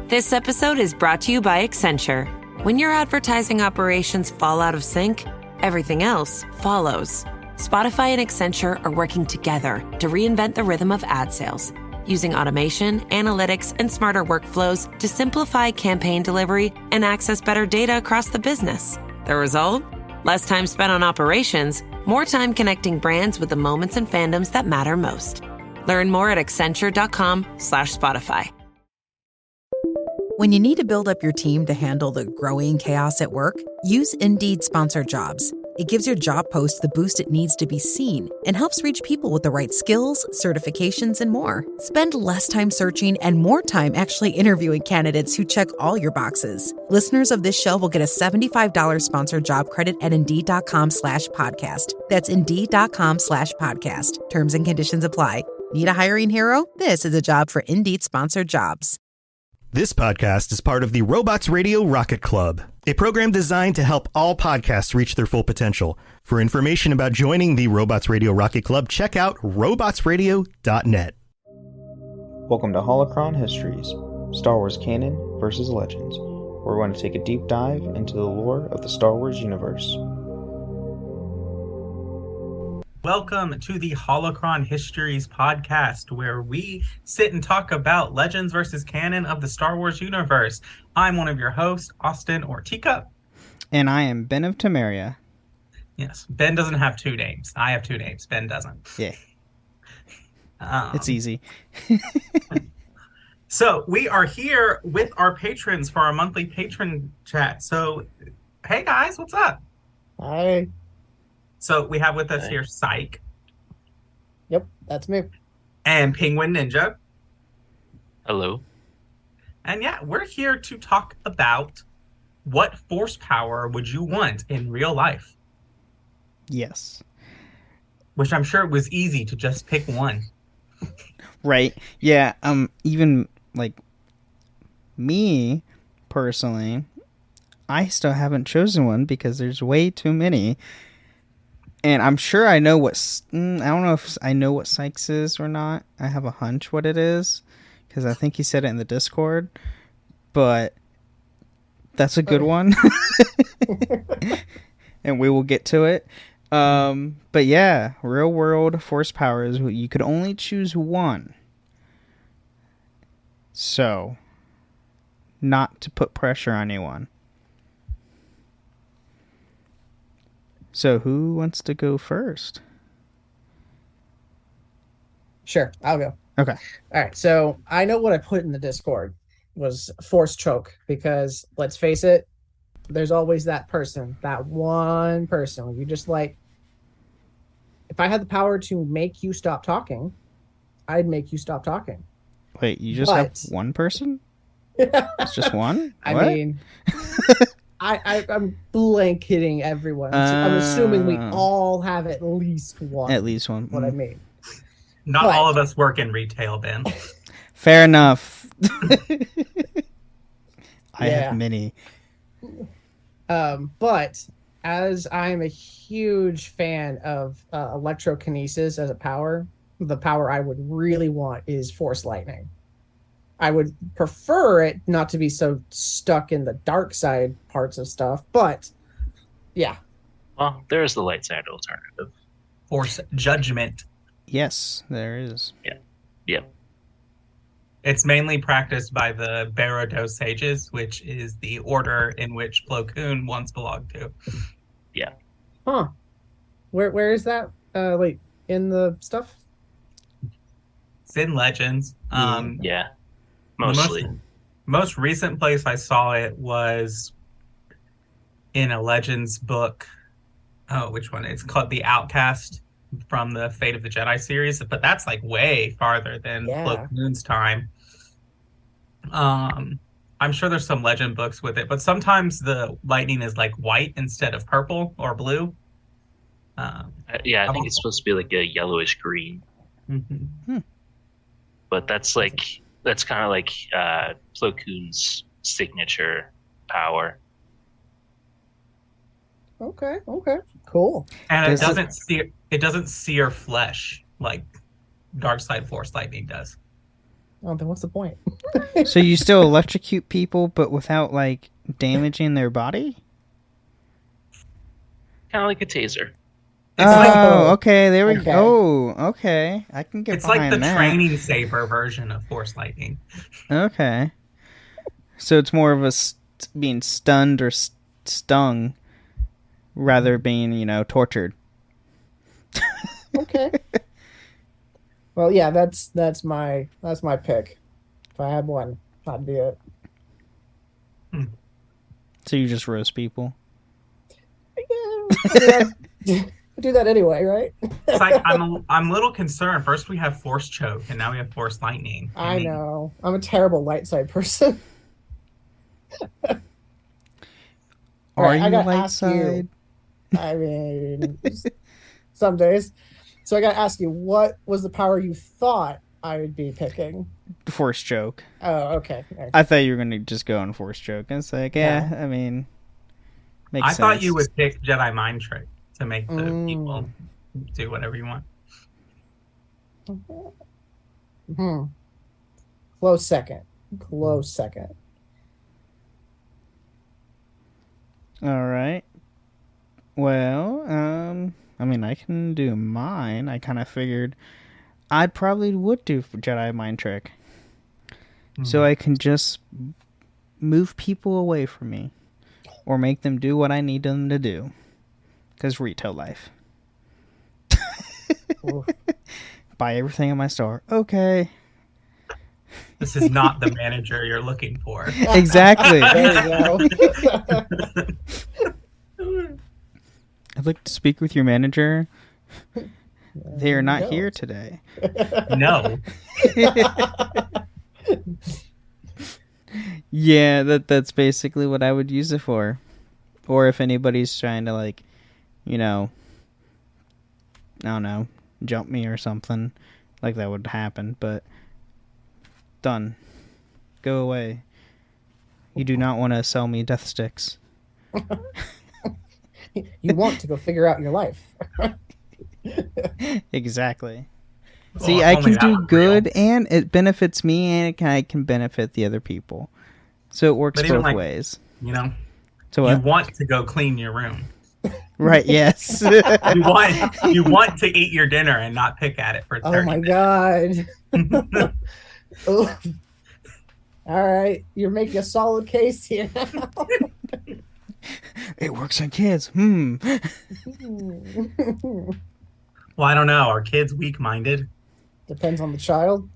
This episode is brought to you by Accenture. When your advertising operations fall out of sync, everything else follows. Spotify and Accenture are working together to reinvent the rhythm of ad sales, using automation, analytics, and smarter workflows to simplify campaign delivery and access better data across the business. The result? Less time spent on operations, more time connecting brands with the moments and fandoms that matter most. Learn more at accenture.com/Spotify. When you need to build up your team to handle the growing chaos at work, use Indeed Sponsored Jobs. It gives your job post the boost it needs to be seen and helps reach people with the right skills, certifications, and more. Spend less time searching and more time actually interviewing candidates who check all your boxes. Listeners of this show will get a $75 sponsored job credit at Indeed.com/podcast. That's Indeed.com/podcast. Terms and conditions apply. Need a hiring hero? This is a job for Indeed Sponsored Jobs. This podcast is part of the Robots Radio Rocket Club, a program designed to help all podcasts reach their full potential. For information about joining the Robots Radio Rocket Club, check out robotsradio.net. Welcome to Holocron Histories, Star Wars Canon versus Legends, where we're going to take a deep dive into the lore of the Star Wars universe. Welcome to the Holocron Histories podcast, where we sit and talk about Legends versus Canon of the Star Wars universe. I'm one of your hosts, Austin Ortica. And I am Ben of Temeria. Yes, Ben doesn't have two names. I have two names. Ben doesn't. Yeah. It's easy. So we are here with our patrons for our monthly patron chat. So, hey guys, what's up? Hi. So we have with us here Psych. Yep, that's me. And Penguin Ninja. Hello. And yeah, we're here to talk about what force power would you want in real life? Yes. Which I'm sure it was easy to just pick one. Right. Yeah. Even like me personally, I still haven't chosen one because there's way too many. And I'm sure I know what... I don't know if I know what Sykes is or not. I have a hunch what it is, because I think he said it in the Discord. But that's a good one. And we will get to it. But yeah, real world force power is you could only choose one. So, not to put pressure on anyone. So who wants to go first? Sure, I'll go. Okay. All right, so I know what I put in the Discord was force choke, because let's face it, there's always that person, that one person. You just like, if I had the power to make you stop talking, I'd make you stop talking. Wait, you just have one person? It's just one? I What? mean... I'm blanketing everyone. I'm assuming we all have at least one. At least one. What I mean. Not all of us work in retail, Ben. Fair enough. I Yeah. have many. But as I'm a huge fan of electrokinesis as a power, the power I would really want is force lightning. I would prefer it not to be so stuck in the dark side parts of stuff, but yeah. Well, there's the light side alternative. Force judgment. Yes, there is. Yeah. It's mainly practiced by the Barrow Sages, which is the order in which Plo Koon once belonged to. Yeah. Huh. Where is that? Like in the stuff? It's in Legends. Yeah. Mostly. Most recent place I saw it was in a Legends book. Oh, which one? It's called The Outcast from the Fate of the Jedi series, but that's like way farther than Plo Koon's time. I'm sure there's some Legend books with it, but sometimes the lightning is like white instead of purple or blue. Yeah, I think it's supposed to be like a yellowish green. Mm-hmm. But that's kind of like Plo Koon's signature power. Okay, cool. And it doesn't sear flesh like Dark Side Force Lightning does. Oh, then what's the point? So you still electrocute people, but without like damaging their body? Kind of like a taser. Okay. There we go. Oh, okay. I can get It's like behind the that. training saber version of Force Lightning. Okay. So it's more of a being stunned or stung rather being, tortured. Okay. Well, yeah, that's my pick. If I had one, that'd be it. So you just roast people? Yeah, I do that anyway, right? It's like I'm a little concerned. First we have Force Choke, and now we have Force Lightning. I know. I'm a terrible light side person. Are you light side? I mean, some days. So I got to ask you, what was the power you thought I would be picking? Force choke. Oh, okay. I thought you were going to just go on force choke. It's like, yeah, I mean, makes sense. I thought you would pick Jedi Mind Trick to make the people do whatever you want. Close second. All right. Well, I mean, I can do mine. I kind of figured I probably would do Jedi Mind Trick. So I can just move people away from me. Or make them do what I need them to do. Because retail life. Buy everything in my store. Okay. This is not the manager you're looking for. Exactly. There you go. I'd like to speak with your manager. They are not here today. No. Yeah, that's basically what I would use it for. Or if anybody's trying to, like, I don't know, jump me or something, like that would happen. But done. Go away. You do not want to sell me death sticks. You want to go figure out your life. Exactly. See, I can do good, and it benefits me, and I can benefit the other people. So it works both ways. So what? You want to go clean your room. Right, yes. you want to eat your dinner and not pick at it for 30 minutes. God. All right, you're making a solid case here. It works on kids. Well, I don't know. Are kids weak-minded? Depends on the child.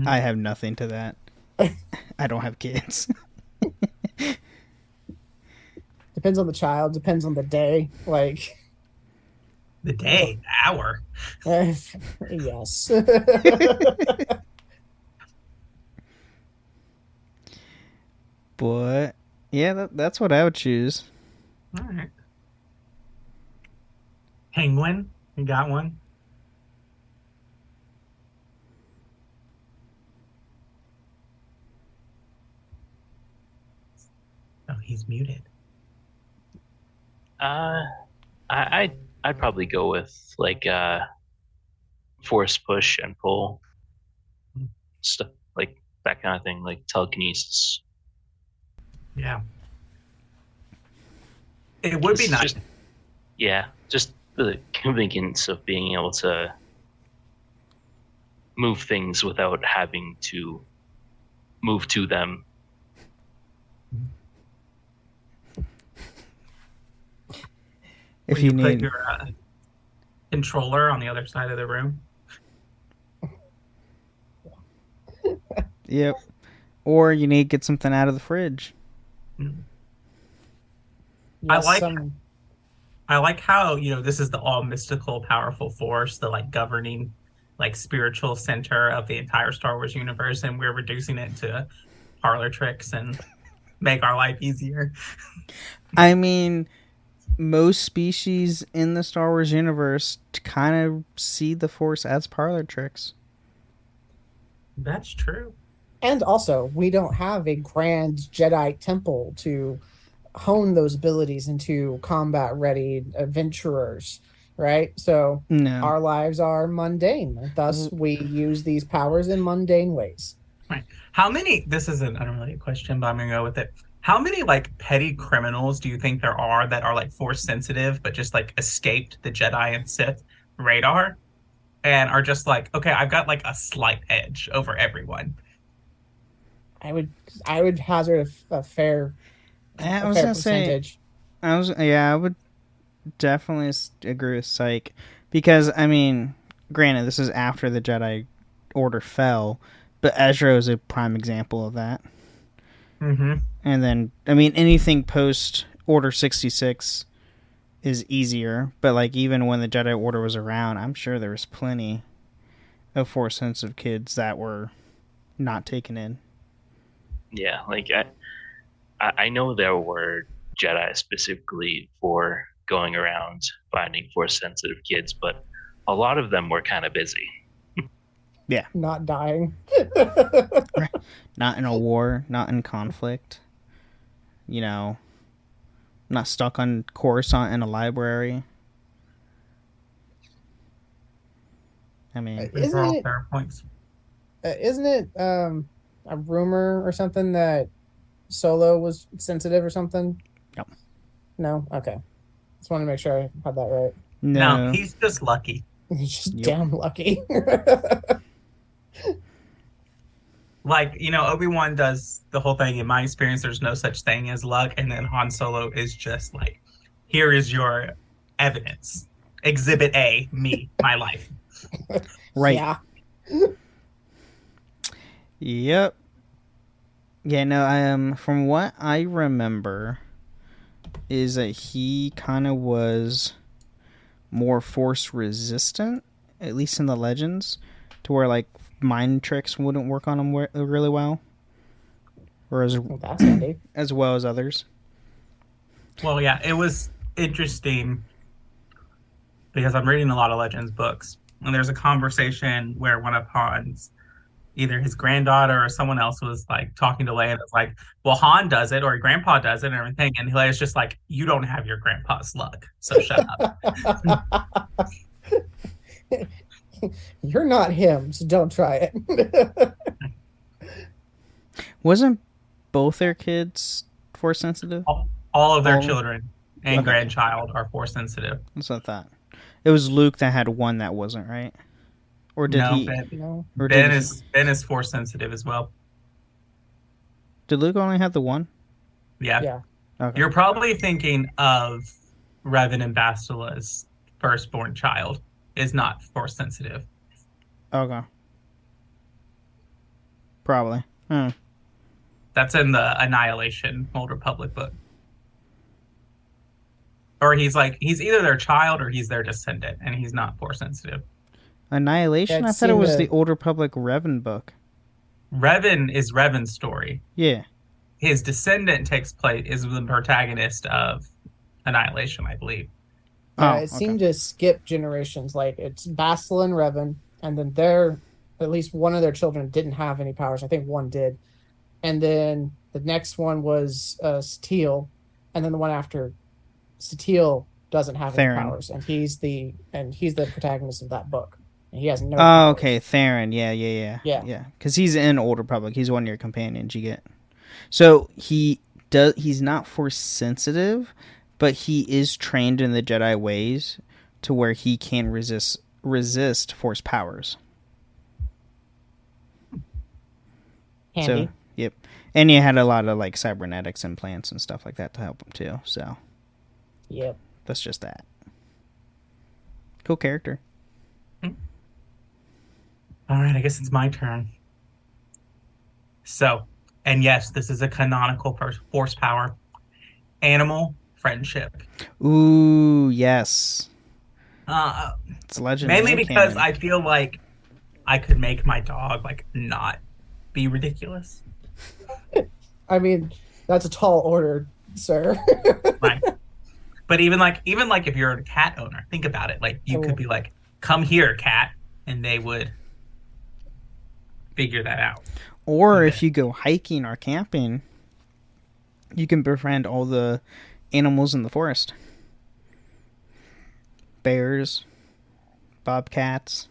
I have nothing to that. I don't have kids. Depends on the child. Depends on the day. Like the day, the hour. Yes. But yeah, that's what I would choose. All right. Penguin, you got one? Oh, he's muted. I'd probably go with like force push and pull stuff, like that kind of thing, like telekinesis. Yeah, it would be nice. Just the convenience of being able to move things without having to move to them. If you put need your controller on the other side of the room. Yep. Or you need to get something out of the fridge. Yes, I like how, this is the all mystical, powerful force, the like governing, like spiritual center of the entire Star Wars universe, and we're reducing it to parlor tricks and make our life easier. I mean, most species in the Star Wars universe kind of see the Force as parlor tricks. That's true. And also, we don't have a grand Jedi temple to hone those abilities into combat ready adventurers, right? So No. our lives are mundane. Thus, we use these powers in mundane ways. Right. How many, this is an unrelated question, but I'm going to go with it. How many like petty criminals do you think there are that are like force sensitive, but just like escaped the Jedi and Sith radar and are just like, okay, I've got like a slight edge over everyone? I would hazard a fair I a was fair gonna say, percentage. I would definitely agree with Psych because I mean, granted, this is after the Jedi Order fell, but Ezra is a prime example of that. Mm-hmm. And then, I mean, anything post Order 66 is easier, but like even when the Jedi Order was around, I'm sure there was plenty of force sensitive kids that were not taken in. Yeah, like I know there were Jedi specifically for going around finding force sensitive kids, but a lot of them were kind of busy. Not dying. Right. Not in a war, not in conflict. You know, not stuck on Coruscant in a library. I mean, These are all fair points. Isn't it a rumor or something that Solo was sensitive or something? Yep. No? Okay. Just want to make sure I had that right. No, he's just lucky. He's just damn lucky. Like, you know, Obi-Wan does the whole thing. In my experience, there's no such thing as luck. And then Han Solo is just like, here is your evidence. Exhibit A, me, my life. right. Yeah. Yep. Yeah, no, from what I remember is that he kind of was more force resistant, at least in the Legends, to where like mind tricks wouldn't work on him really well, or That's handy. as well as others. Well, yeah, it was interesting because I'm reading a lot of Legends books, and there's a conversation where one of Han's, either his granddaughter or someone else, was like talking to Leia and was like, well, Han does it, or grandpa does it and everything. And Leia's just like, you don't have your grandpa's luck, so shut up. You're not him, so don't try it. Wasn't both their kids force sensitive? All of their children and grandchild are force sensitive. That's what I thought. It was Luke that had one that wasn't, right? Or did he? No. Or Ben is force sensitive as well. Did Luke only have the one? Yeah. Yeah. Okay. You're probably thinking of Revan and Bastila's firstborn child is not force sensitive. Okay. Probably. That's in the Annihilation Old Republic book. Or he's either their child or he's their descendant, and he's not force sensitive. Annihilation? I thought it was the Old Republic Revan book. Revan is Revan's story. Yeah. His descendant is the protagonist of Annihilation, I believe. It seemed to skip generations. Like, it's Bastila and Revan, and then at least one of their children didn't have any powers. I think one did. And then the next one was Satele, and then the one after Satele doesn't have any powers, and he's the protagonist of that book. And he has no powers. Okay, Theron. Yeah. Because he's in Old Republic. He's one of your companions you get. So he's not force sensitive, but he is trained in the Jedi ways to where he can resist force powers. Handy. So, yep. And he had a lot of like cybernetics implants and stuff like that to help him too. So, yep. That's just that. Cool character. All right, I guess it's my turn. So, and yes, this is a canonical force power. Animal friendship. Ooh, yes. It's legendary. Mainly because I feel like I could make my dog like not be ridiculous. I mean, that's a tall order, sir. Right. But even like if you're a cat owner, think about it. Like you could be like, "Come here, cat," and they would figure that out. Or if you go hiking or camping, You can befriend all the animals in the forest. Bears, bobcats,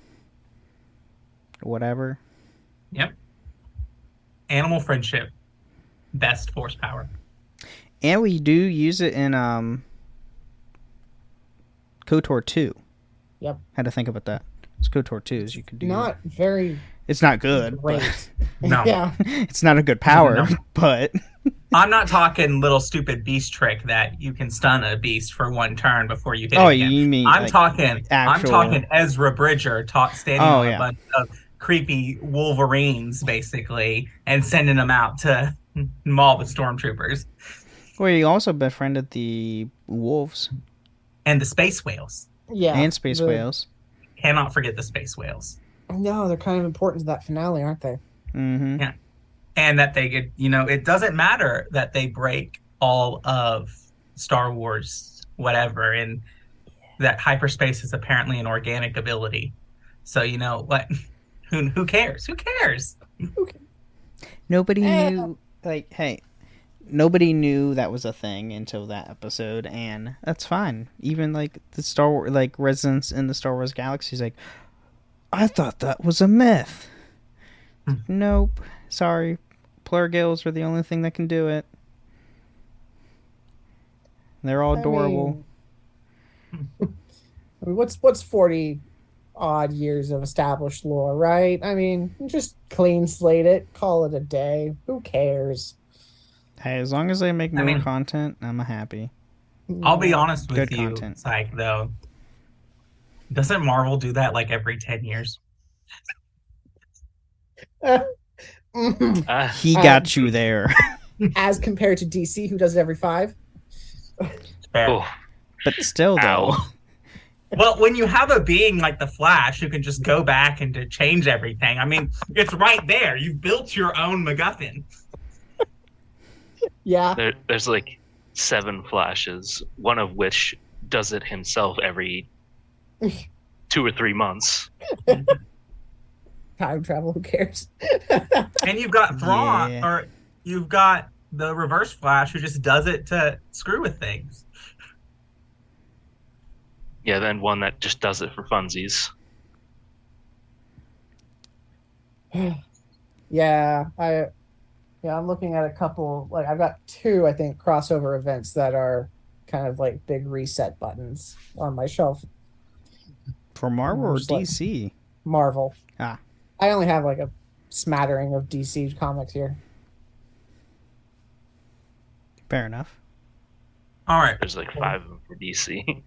whatever. Yep. Animal friendship. Best force power. And we do use it in KOTOR 2. Yep. Had to think about that. It's KOTOR 2, as you could do. Not very It's not good. great. No. Yeah. It's not a good power, No. but I'm not talking little stupid beast trick that you can stun a beast for one turn before you hit oh, it again. you mean I'm like, talking actual... Ezra Bridger standing Oh, on yeah. a bunch of creepy Wolverines, basically, and sending them out to maul the stormtroopers. Well, you also befriended the wolves And the space whales. Yeah. and space whales. Cannot forget the space whales. No, they're kind of important to that finale, aren't they? Mm-hmm. Yeah. And that they get, it doesn't matter that they break all of Star Wars, whatever, and that hyperspace is apparently an organic ability. So, what? Who cares? Who cares? Nobody knew, nobody knew that was a thing until that episode, and that's fine. Even, the Star Wars, residents in the Star Wars galaxy is like, I thought that was a myth. Nope. Sorry. Plurgils are the only thing that can do it. They're all adorable. What's 40 odd years of established lore, right? I mean, just clean slate it, call it a day. Who cares? Hey, as long as they make more content, I'm happy. I'll be honest with Good you, content. Psych, though. Doesn't Marvel do that every 10 years? He got you there. As compared to DC, who does it every 5? Fair. Oh, But still, though. Ow. Well, when you have a being like the Flash who can just go back and to change everything, I mean, it's right there. You've built your own MacGuffin. Yeah. There's 7 Flashes, one of which does it himself every 2 or 3 months. Time travel, who cares? And you've got Thrawn, Yeah. or you've got the Reverse Flash who just does it to screw with things. Yeah, then one that just does it for funsies. I'm looking at a couple, I've got 2, I think, crossover events that are kind of big reset buttons on my shelf. For Marvel or Just like- DC? Marvel. Ah. I only have a smattering of DC comics here. Fair enough. All right. There's 5 of them for DC.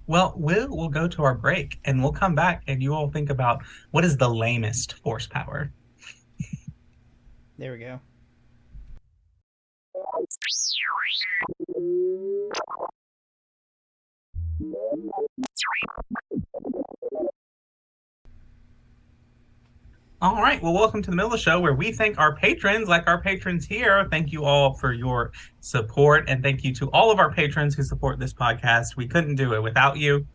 Well, we'll go to our break, and we'll come back, and you all think about what is the lamest force power. There we go. All right. Well, welcome to the middle of the show where we thank our patrons, like our patrons here. Thank you all for your support, and thank you to all of our patrons who support this podcast. We couldn't do it without you.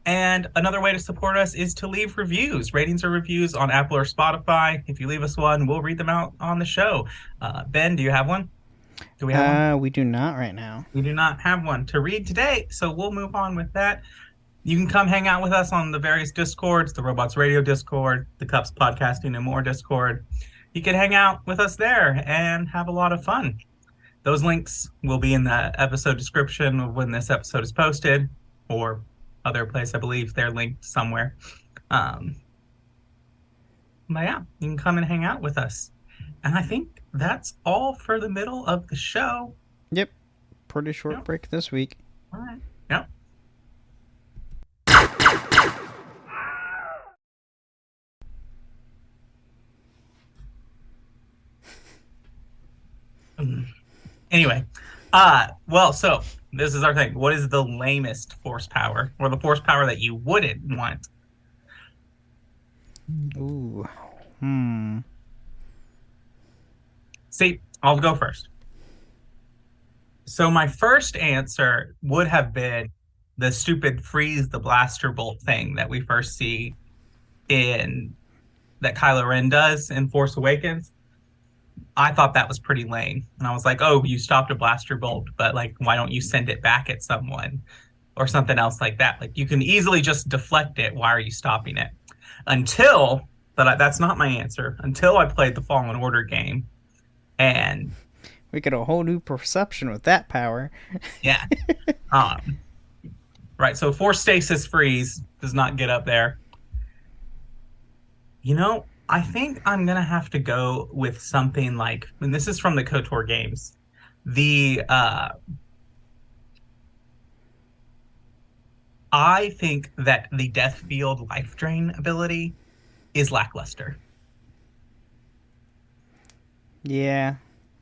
And another way to support us is to leave reviews, ratings or reviews on Apple or Spotify. If you leave us one, we'll read them out on the show. Ben, do you have one? Do we have one? We do not right now. We do not have one to read today, so we'll move on with that. You can come hang out with us on the various Discords, the Robots Radio Discord, the Cups Podcasting and More Discord. You can hang out with us there and have a lot of fun. Those links will be in the episode description of when this episode is posted, or other place, I believe they're linked somewhere. But yeah, you can come and hang out with us. And I think that's all for the middle of the show. Yep. Pretty short Yep. break this week. All right. Yep. Anyway, so this is our thing. What is the lamest force power, or the force power that you wouldn't want? Ooh. See, I'll go first. So my first answer would have been the stupid freeze the blaster bolt thing that we first see that Kylo Ren does in Force Awakens. I thought that was pretty lame. And I was like, oh, you stopped a blaster bolt, but like, why don't you send it back at someone or something else like that? Like, you can easily just deflect it. Why are you stopping it? Until, that's not my answer, until I played the Fallen Order game. And we get a whole new perception with that power. Yeah. Right. So Force Stasis Freeze does not get up there. You know, I think I'm going to have to go with something like, and this is from the KOTOR games, I think that the Death Field Life Drain ability is lackluster. Yeah.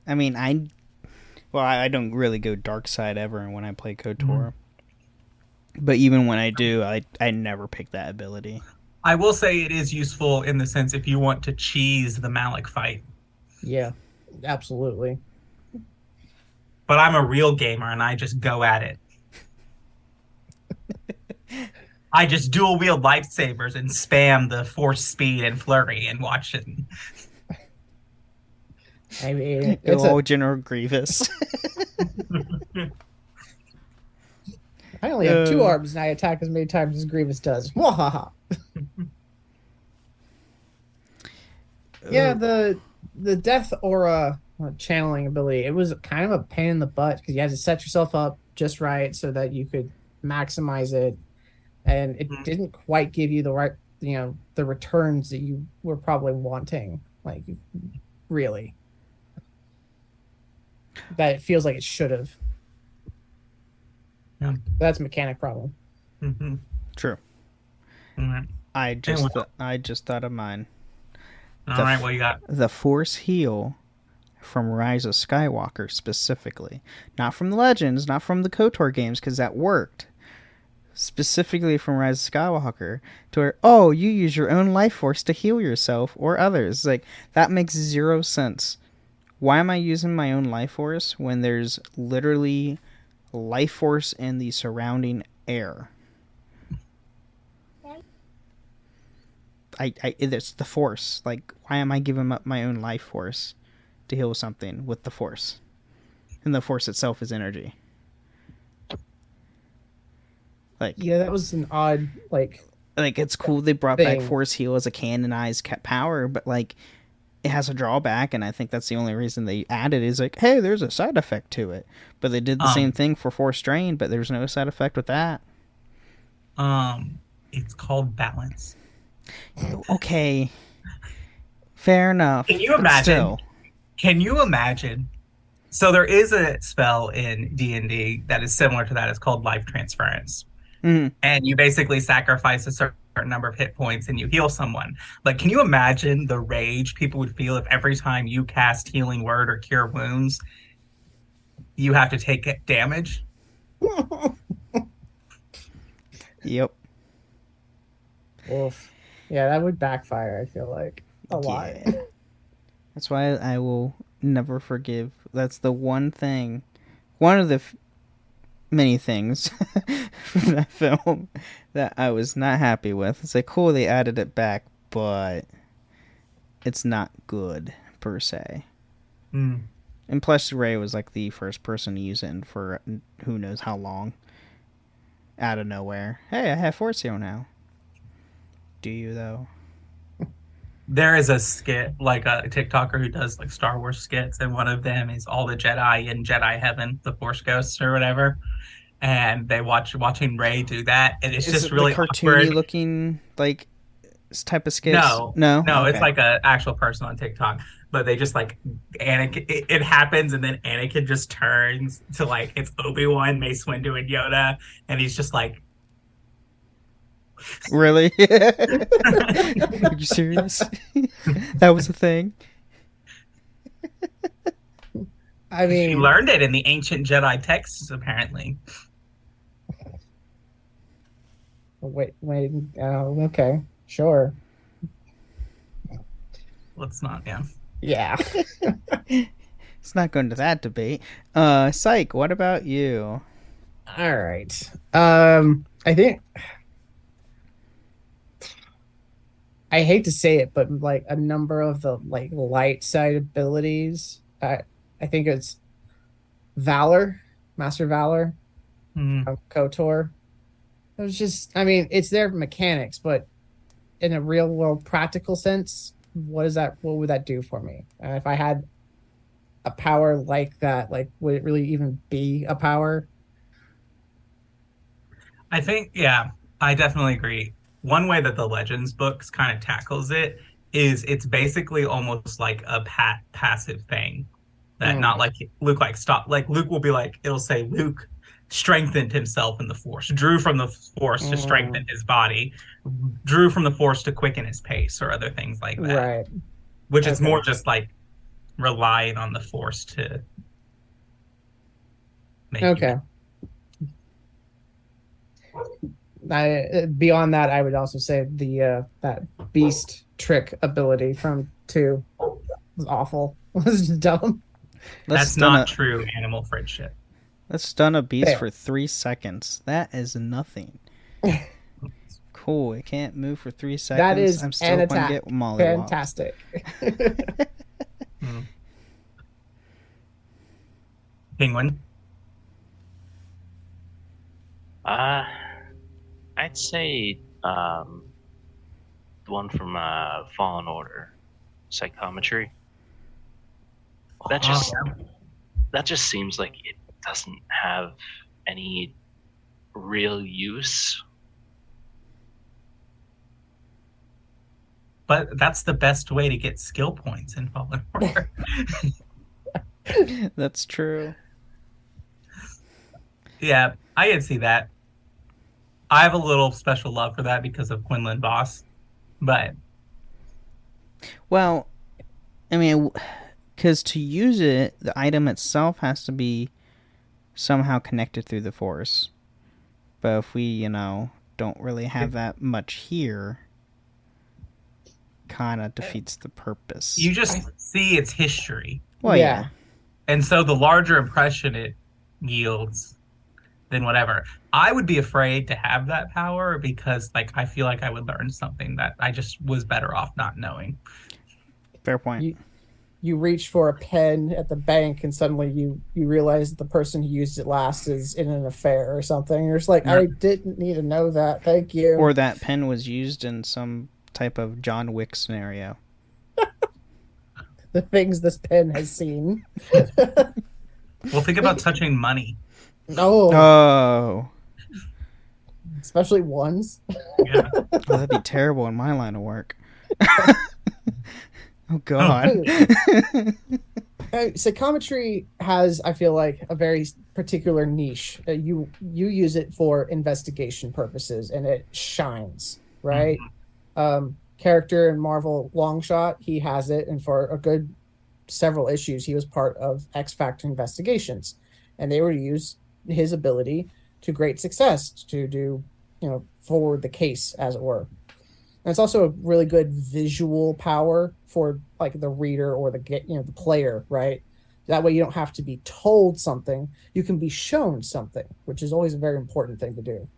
I mean, I don't really go dark side ever when I play KOTOR. Mm-hmm. But even when I do, I never pick that ability. I will say it is useful in the sense if you want to cheese the Malik fight. Yeah, absolutely. But I'm a real gamer and I just go at it. I just dual wield lightsabers and spam the force speed and flurry and watch it. I mean, it's General Grievous. I only have 2 arms and I attack as many times as Grievous does. Wahaha. Yeah, the Death Aura channeling ability, it was kind of a pain in the butt because you had to set yourself up just right so that you could maximize it, and it didn't quite give you the right, the returns that you were probably wanting, like, really. That it feels like it should have. Yeah. That's a mechanic problem. Mm-hmm. True. Mm-hmm. I just thought of mine. All right, what you got? The Force Heal from Rise of Skywalker specifically. Not from the Legends, not from the KOTOR games, because that worked. Specifically from Rise of Skywalker, to where, you use your own life force to heal yourself or others. Like, that makes 0 sense. Why am I using my own life force when there's literally life force in the surrounding air? It's the force. Like, why am I giving up my own life force to heal something with the force? And the force itself is energy. Like, yeah, that was an odd, like it's cool they brought back Force Heal as a canonized power, but like, it has a drawback, and I think that's the only reason they added is like, hey, there's a side effect to it. But they did the same thing for Force Drain, but there's no side effect with that. It's called balance. Okay, fair enough. Can you imagine? So there is a spell in D&D that is similar to that. It's called Life Transference. Mm-hmm. And you basically sacrifice a certain number of hit points and you heal someone. Like, can you imagine the rage people would feel if every time you cast Healing Word or Cure Wounds, you have to take damage? Yep. Oof. Yeah, that would backfire, I feel like, a lot. That's why I will never forgive. That's the one thing, one of the many things from that film that I was not happy with. It's like, cool, they added it back, but it's not good, per se. Mm. And plus, Rey was like the first person to use it for who knows how long. Out of nowhere. Hey, I have Force Heal now. Do you, though? There is a skit, like a TikToker who does like Star Wars skits, and one of them is all the Jedi in Jedi Heaven, the Force Ghosts or whatever, and they watching Rey do that, and it's just really cartoony awkward looking, like, type of skits. No, okay. It's like an actual person on TikTok, but they just like Anakin. It happens, and then Anakin just turns to like it's Obi-Wan, Mace Windu, and Yoda, and he's just like, really? Are you serious? That was a thing? I mean, he learned it in the ancient Jedi texts, apparently. Wait. Okay, sure. Let's not, Yeah. It's not going to that debate. Psych, what about you? All right. I think I hate to say it, but like a number of the like light side abilities, I think it's Valor, Master Valor, Hmm. KOTOR. It was just, I mean, it's their mechanics, but in a real world practical sense, what is that? What would that do for me? If I had a power like that, like would it really even be a power? I think, yeah, I definitely agree. One way that the Legends books kind of tackles it is it's basically almost like a passive thing that Mm, not like Luke like stop like Luke will be like it'll say Luke strengthened himself in the Force, drew from the Force to strengthen mm, his body, drew from the Force to quicken his pace, or other things like that. right. Which is Okay. more just like relying on the Force to make you. Okay. Beyond that, I would also say the that beast trick ability from two was awful. It was dumb. Let's That's stun not a true animal friendship. let's stun a beast Fair. for 3 seconds. That is nothing. Cool. It can't move for 3 seconds. That is I'm an still going to attack. get mollywopped. Fantastic. Hmm. Penguin. Uh, I'd say the one from Fallen Order, psychometry. That just Oh, yeah. that just seems like it doesn't have any real use. But that's the best way to get skill points in Fallen Order. That's true. Yeah, I can see that. I have a little special love for that because of Quinlan Voss. But Well, I mean, because to use it, the item itself has to be somehow connected through the Force. But if we, don't really have that much here, kind of defeats the purpose. you just see its history. Well, yeah. And so the larger impression it yields, then whatever. I would be afraid to have that power because like I feel like I would learn something that I just was better off not knowing. Fair point. You reach for a pen at the bank and suddenly you realize that the person who used it last is in an affair or something. You're just like, Yeah. I didn't need to know that. Thank you. Or that pen was used in some type of John Wick scenario. The things this pen has seen. Well, think about touching money. No, Oh. especially ones. Yeah. Oh, that'd be terrible in my line of work. Oh, God. Psychometry has, I feel like, a very particular niche. You use it for investigation purposes, and it shines, right? Character in Marvel Longshot, he has it, and for a good several issues, he was part of X Factor investigations, and they were to use his ability to great success to do, forward the case, as it were. And it's also a really good visual power for like the reader or the player, right? That way you don't have to be told something; you can be shown something, which is always a very important thing to do.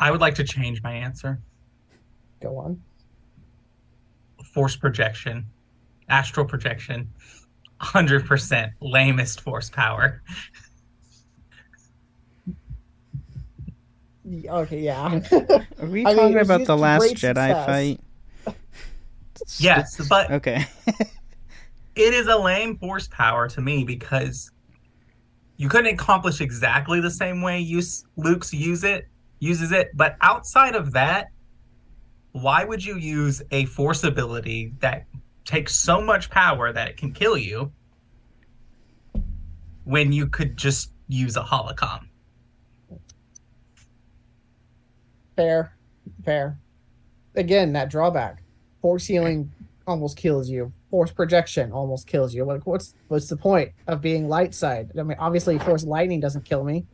I would like to change my answer. Go on. Force projection, astral projection, 100% lamest force power. Okay, yeah. Are we I mean, talking it was about used the to last great Jedi success. fight? Yes, but Okay. it is a lame force power to me because you couldn't accomplish exactly the same way Luke's uses it. But outside of that, why would you use a force ability that takes so much power that it can kill you when you could just use a holocom? Fair. Again, that drawback. Force healing almost kills you. Force projection almost kills you. Like, what's the point of being light side? I mean, obviously, force lightning doesn't kill me.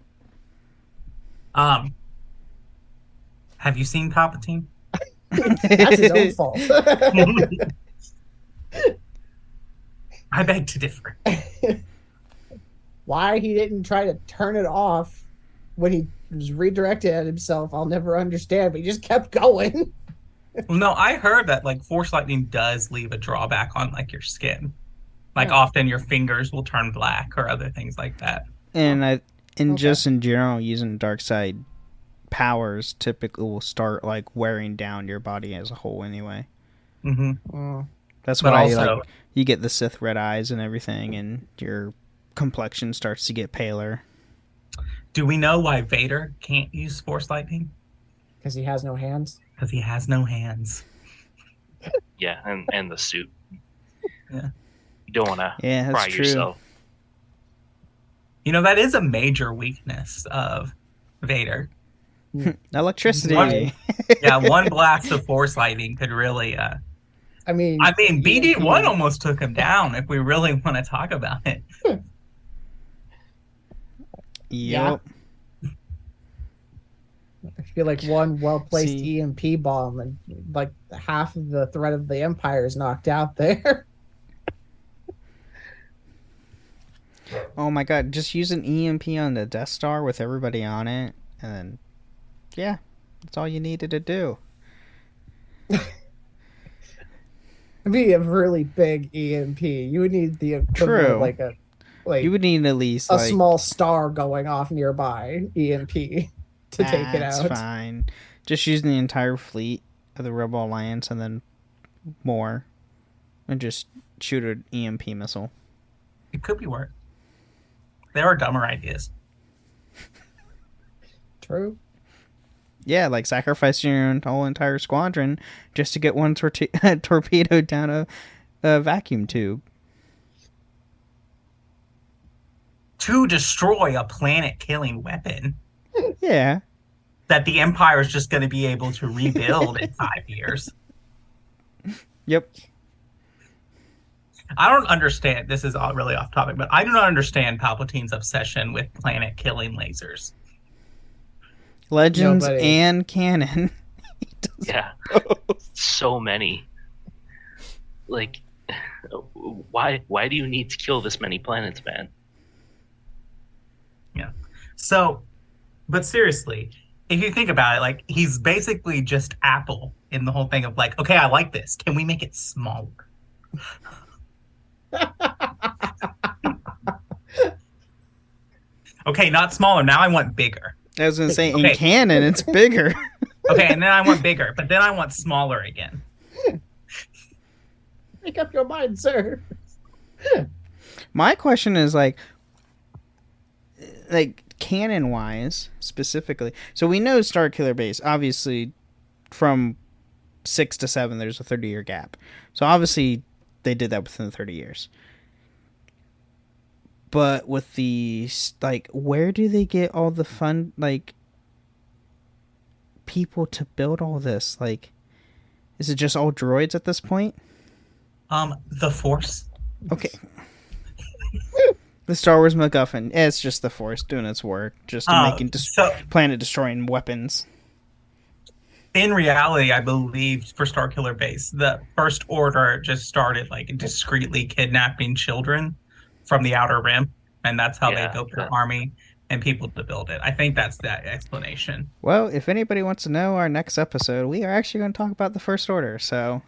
Have you seen Palpatine? That's his own fault. I beg to differ. Why he didn't try to turn it off when he just redirected at himself. I'll never understand, but he just kept going. Well, no, I heard that like force lightning does leave a drawback on like your skin. Like Yeah. often your fingers will turn black or other things like that. And just in general, using dark side powers typically will start like wearing down your body as a whole anyway. Mm-hmm. That's But why also- like you get the Sith red eyes and everything, and your complexion starts to get paler. Do we know why Vader can't use force lightning? Because he has no hands. Because he has no hands. Yeah, and the suit. Yeah. You don't want to Yeah, that's fry true. yourself. You know, that is a major weakness of Vader. Electricity. One- Yeah, one blast of force lightning could really I mean, BD1 almost took him down if we really want to talk about it. Yep. I feel like one well-placed See- EMP bomb and like half of the threat of the Empire is knocked out there. Oh my god, just use an EMP on the Death Star with everybody on it, and then, yeah, that's all you needed to do. It'd be a really big EMP. You would need the equivalent True. of like You would need at least a like, small star going off nearby EMP to take it that's out. fine. Just using the entire fleet of the Rebel Alliance and then more, and just shoot an EMP missile. It could be worse. There are dumber ideas. True. Yeah, like sacrificing your whole entire squadron just to get one torpedo down a vacuum tube. To destroy a planet-killing weapon Yeah. that the Empire is just going to be able to rebuild in 5 years. Yep. I don't understand. This is all really off topic, but I do not understand Palpatine's obsession with planet-killing lasers. Legends Nobody. and canon. He does Yeah, both. so many. Like, why do you need to kill this many planets, man? Yeah. So, but seriously, if you think about it, like he's basically just Apple in the whole thing of like, okay, I like this. Can we make it smaller? Okay, not smaller. Now I want bigger. I was going to say, Okay. in canon, it's bigger. Okay, and then I want bigger, but then I want smaller again. Make up your mind, sir. My question is like canon wise specifically. So we know Starkiller Base, obviously from 6 to 7 there's a 30-year gap. So obviously they did that within the 30 years. But with the like, where do they get all the fun like people to build all this? Like, is it just all droids at this point? The Force. Okay. The Star Wars MacGuffin. It's just the Force doing its work, just making planet-destroying weapons. In reality, I believe for Starkiller Base, the First Order just started like discreetly kidnapping children from the Outer Rim, and that's how they built their army and people to build it. I think that's that explanation. Well, if anybody wants to know our next episode, we are actually going to talk about the First Order, so...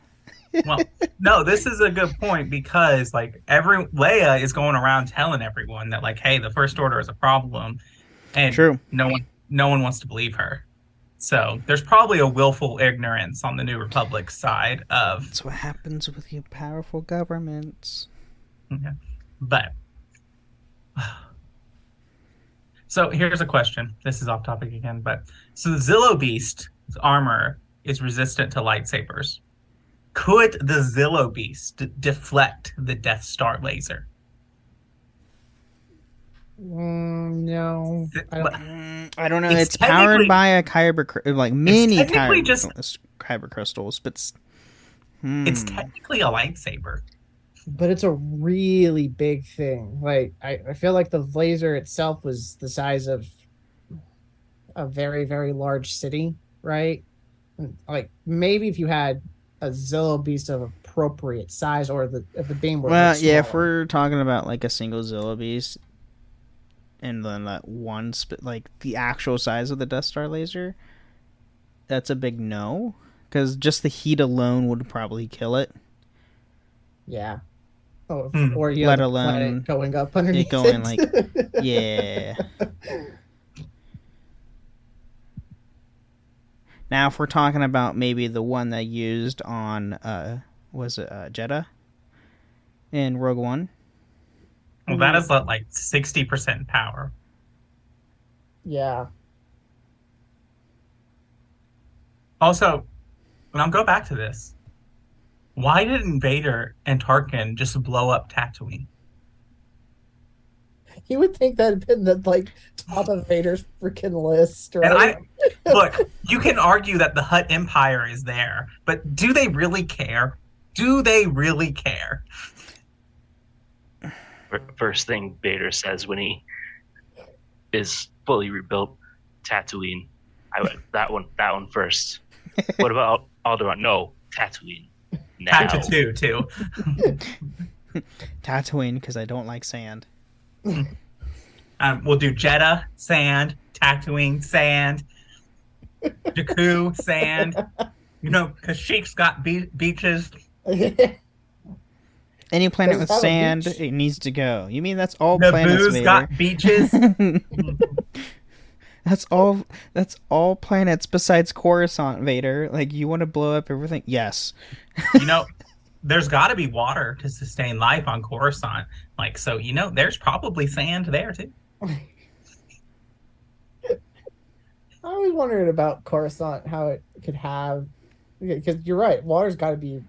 Well, no, this is a good point because like Leia is going around telling everyone that like, hey, the First Order is a problem, and True. no one wants to believe her. So there's probably a willful ignorance on the New Republic side of. That's what happens with your powerful governments. Okay. But so here's a question. This is off topic again, but so the Zillo Beast's armor is resistant to lightsabers. Could the Zillo Beast deflect the Death Star laser? No. I don't know. It's It's powered technically- by a like mini technically kyber crystals, but It's technically a lightsaber. But it's a really big thing. Like I feel like the laser itself was the size of a very, very large city, right? Like maybe if you had a Zillo Beast of appropriate size, or if the beam were well, much yeah. If smaller. we're talking about like a single Zillo Beast, and then that one like the actual size of the Death Star laser, that's a big no, because just the heat alone would probably kill it. Yeah. Oh, or let the alone planet going up underneath it going it. like, yeah. Now, if we're talking about maybe the one that used on, was it Jeddah in Rogue One? Well, that is like 60% power. Yeah. Also, and I'll go back to this. Why didn't Vader and Tarkin just blow up Tatooine? You would think that had been the like top of Vader's freaking list, right? And look, you can argue that the Hutt Empire is there, but do they really care? Do they really care? First thing Vader says when he is fully rebuilt, Tatooine. That one first. What about Alderaan? No, Tatooine. Now. Tatooine too. Tatooine, because I don't like sand. We'll do Jeddah, sand, Tatooine, sand, Jakku, sand. You know, Kashyyyk's got beaches. Any planet with sand, it needs to go. You mean that's all planets, Vader? Got beaches. That's all planets besides Coruscant, Vader. Like, you want to blow up everything? Yes. You know, there's got to be water to sustain life on Coruscant. Like, so, you know, there's probably sand there, too. I was wondering about Coruscant, how it could have... Because you're right, water's got to be...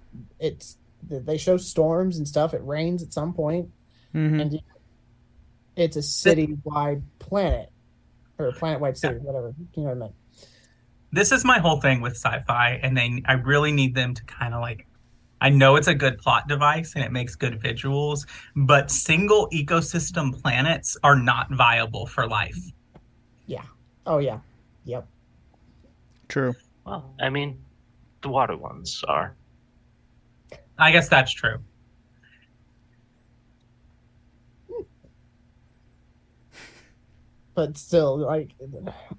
They show storms and stuff. It rains at some point. Mm-hmm. And it's a city-wide planet. Or a planet-wide city, whatever. You know what I mean? This is my whole thing with sci-fi, and I really need them to kind of like... I know it's a good plot device, and it makes good visuals, but single ecosystem planets are not viable for life. Yeah. Oh, yeah. Yep. True. Well, I mean, the water ones are. I guess that's true. But still, like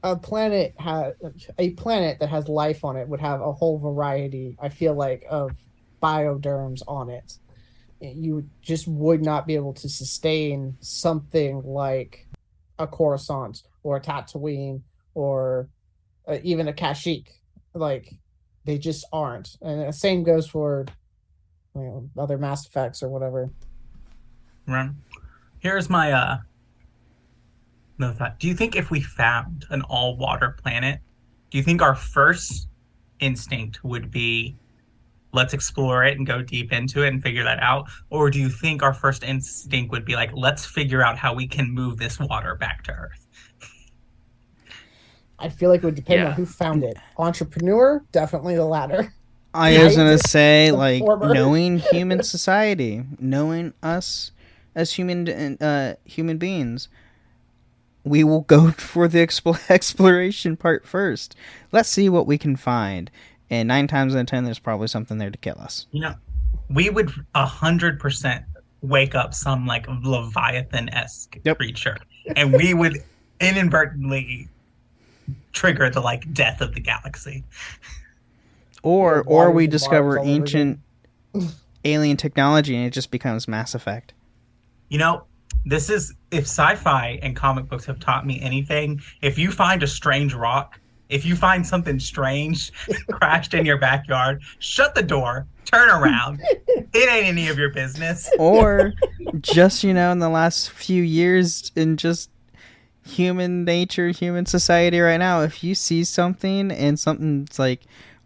a planet that has life on it would have a whole variety, I feel like, of bioderms on it. You just would not be able to sustain something like a Coruscant or a Tatooine or even a Kashyyyk. Like, they just aren't. And the same goes for other Mass Effects or whatever. Right. Here's my no thought. Do you think if we found an all-water planet, do you think our first instinct would be, let's explore it and go deep into it and figure that out? Or do you think our first instinct would be like, let's figure out how we can move this water back to Earth? I feel like it would depend on who found it. Entrepreneur, definitely the latter. I was going to say, like, knowing human society, knowing us as human beings, we will go for the exploration part first. Let's see what we can find. And 9 times out of 10, there's probably something there to kill us. You know, we would 100% wake up some, like, Leviathan-esque creature. And we would inadvertently trigger the, like, death of the galaxy. Or we discover ancient alien technology and it just becomes Mass Effect. You know, this is, if sci-fi and comic books have taught me anything, if you find a strange rock, if you find something strange crashed in your backyard, shut the door, turn around. It ain't any of your business. Or just, in the last few years in just human nature, human society right now, if you see something and something's like,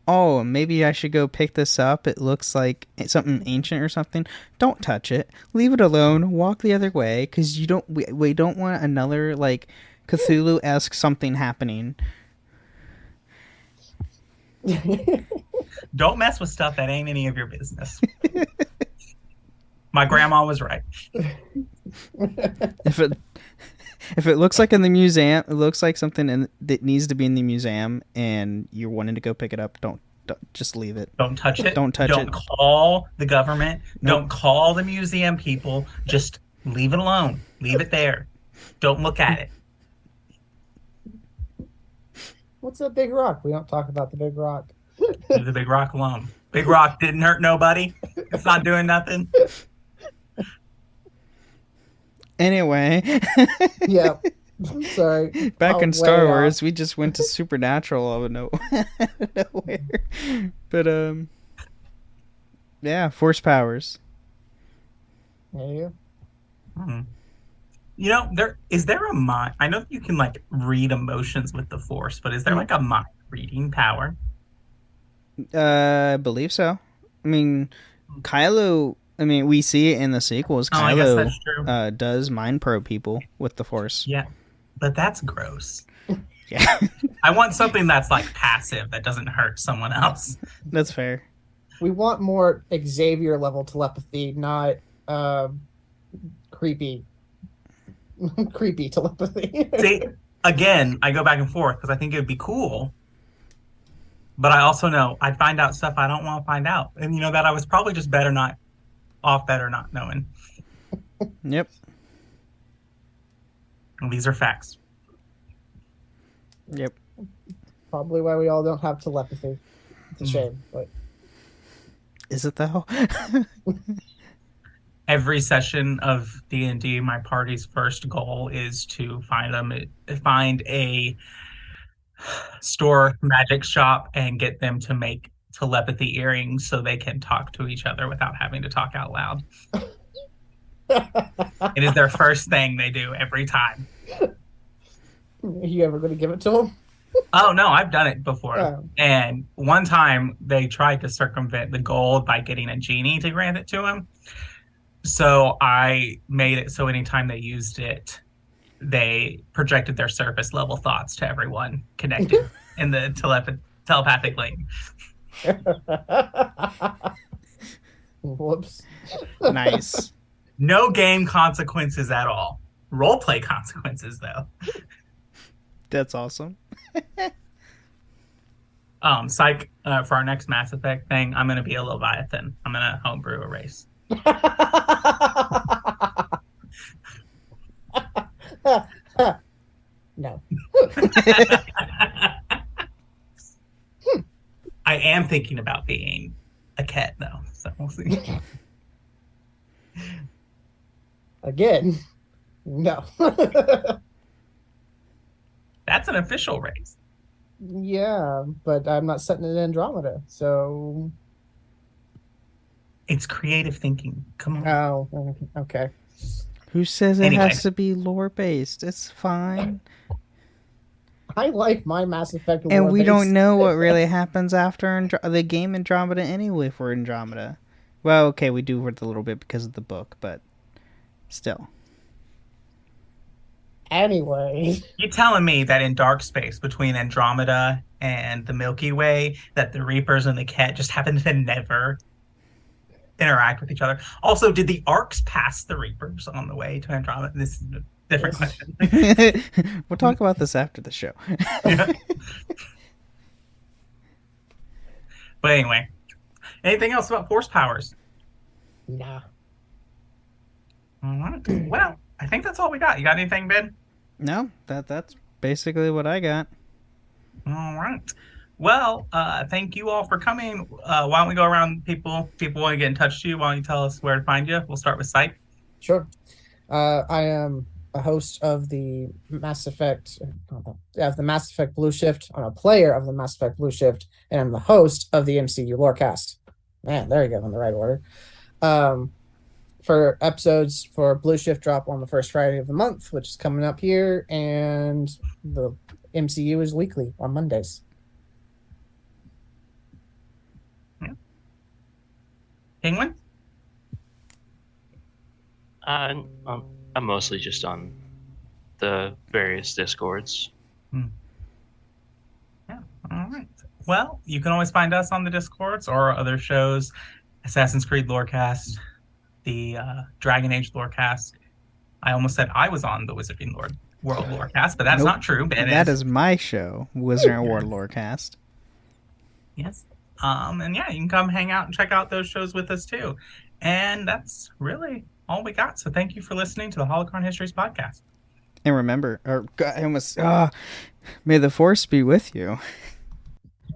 oh, maybe I should go pick this up. It looks like something ancient or something. Don't touch it. Leave it alone. Walk the other way, because we don't want another, like, Cthulhu-esque something happening. Don't mess with stuff that ain't any of your business. My grandma was right. If it looks like in the museum, it looks like something that needs to be in the museum, and you're wanting to go pick it up, don't just leave it. Don't touch it. Don't touch it. Don't call the government. Nope. Don't call the museum people. Just leave it alone. Leave it there. Don't look at it. What's that big rock? We don't talk about the big rock. Leave the big rock alone. Big rock didn't hurt nobody. It's not doing nothing. Anyway. Yeah. Sorry. Back in Star Wars, we just went to supernatural out of nowhere. But, yeah, force powers. Yeah. You know, is there a mind? I know that you can like read emotions with the Force, but is there like a mind reading power? I believe so. I mean, Kylo. I mean, we see it in the sequels. I guess Kylo that's true. Does mind probe people with the Force. Yeah, but that's gross. Yeah, I want something that's like passive that doesn't hurt someone else. That's fair. We want more Xavier level telepathy, not creepy telepathy. See, again, I go back and forth because I think it would be cool, but I also know I'd find out stuff I don't want to find out, and you know that I was probably just better not knowing. Yep. And these are facts. Yep. Probably why we all don't have telepathy. It's a shame, but is it though? Every session of D&D, my party's first goal is to find a store magic shop and get them to make telepathy earrings so they can talk to each other without having to talk out loud. It is their first thing they do every time. Are you ever going to give it to them? Oh, no, I've done it before. Oh. And one time they tried to circumvent the goal by getting a genie to grant it to them. So I made it so anytime they used it, they projected their surface level thoughts to everyone connected in the telepathic link. Whoops. Nice. No game consequences at all. Roleplay consequences, though. That's awesome. Psych, for our next Mass Effect thing, I'm going to be a Leviathan. I'm going to homebrew a race. No. I am thinking about being a cat, though, so we'll see. Again, no. That's an official race. Yeah, but I'm not setting it in Andromeda, so... It's creative thinking. Come on. Oh, okay. Who says it Anyway. has to be lore-based? It's fine. I like my Mass Effect And we lore-based. don't know what really happens after the game Andromeda anyway for Andromeda. Well, okay, we do with a little bit because of the book, but still. Anyway. You're telling me that in dark space between Andromeda and the Milky Way, that the Reapers and the Ket just happen to never interact with each other? Also, did the Arcs pass the Reapers on the way to Andromeda? This is a different question. We'll talk about this after the show. Yeah. But anyway, anything else about force powers? Nah. All right. Well, I think that's all we got. You got anything, Ben? No, that's basically what I got. All right. Well, thank you all for coming. Why don't we go around people want to get in touch with you? Why don't you tell us where to find you? We'll start with Sight. Sure. I am a host of the Mass Effect, the Mass Effect Blue Shift. I'm a player of the Mass Effect Blue Shift, and I'm the host of the MCU Lorecast. Man, there you go, in the right order. For episodes for Blue Shift drop on the first Friday of the month, which is coming up here, and the MCU is weekly on Mondays. Penguin? I'm mostly just on the various Discords. Yeah, all right. Well, you can always find us on the Discords or other shows, Assassin's Creed Lorecast, the Dragon Age Lorecast. I almost said I was on the Wizarding World Lorecast, but that's Nope. not true. Ben That is. is my show, Wizard and World Lorecast. Yes. And yeah, you can come hang out and check out those shows with us too. And that's really all we got. So thank you for listening to the Holocron Histories podcast. And remember, or God, I almost, may the Force be with you.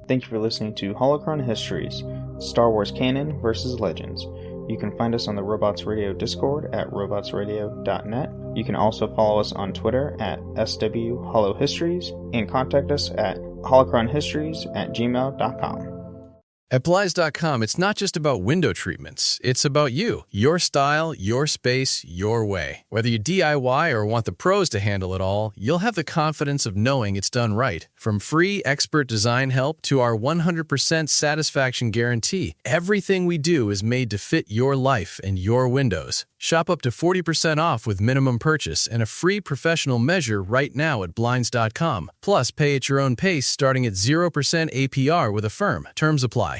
Thank you for listening to Holocron Histories, Star Wars Canon versus Legends. You can find us on the Robots Radio Discord at robotsradio.net. You can also follow us on Twitter at SWHoloHistories and contact us at holocronhistories@gmail.com. At Blinds.com, it's not just about window treatments. It's about you, your style, your space, your way. Whether you DIY or want the pros to handle it all, you'll have the confidence of knowing it's done right. From free expert design help to our 100% satisfaction guarantee, everything we do is made to fit your life and your windows. Shop up to 40% off with minimum purchase and a free professional measure right now at Blinds.com. Plus, pay at your own pace starting at 0% APR with Affirm. Terms apply.